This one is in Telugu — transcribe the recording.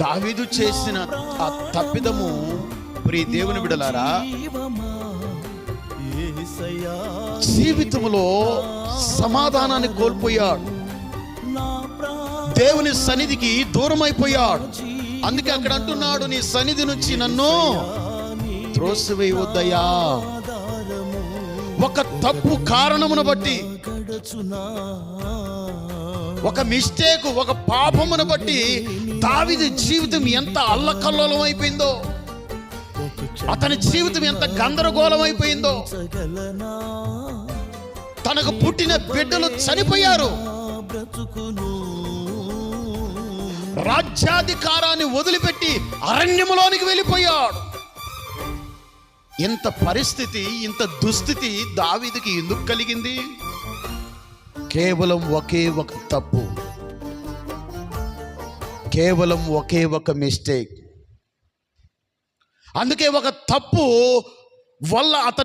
దావీదు చేసిన ఆ తప్పిదము ప్రియ దేవుని బిడ్డలారా, జీవితంలో సమాధానాన్ని కోల్పోయాడు, దేవుని సన్నిధికి దూరం అయిపోయాడు. అందుకే అక్కడ అంటున్నాడు, నీ సన్నిధి నుంచి నన్ను త్రోసివేయవద్దయ్యా. ఒక తప్పు కారణమును బట్టి, ఒక మిస్టేక్, ఒక పాపమును బట్టి దావీదు జీవితం ఎంత అల్లకల్లోలం అయిపోయిందో, అతని జీవితం ఎంత గందరగోళం అయిపోయిందో. తనకు పుట్టిన బిడ్డలు చనిపోయారు, రాజ్యాధికారాన్ని వదిలిపెట్టి అరణ్యములోనికి వెళ్ళిపోయాడు. ఇంత పరిస్థితి, ఇంత దుస్థితి దావీదుకి ఎందుకు కలిగింది? కేవలం ఒకే ఒక తప్పు, కేవలం ఒకే ఒక మిస్టేక్. అందుకే ఒక తప్పు వల్ల అతను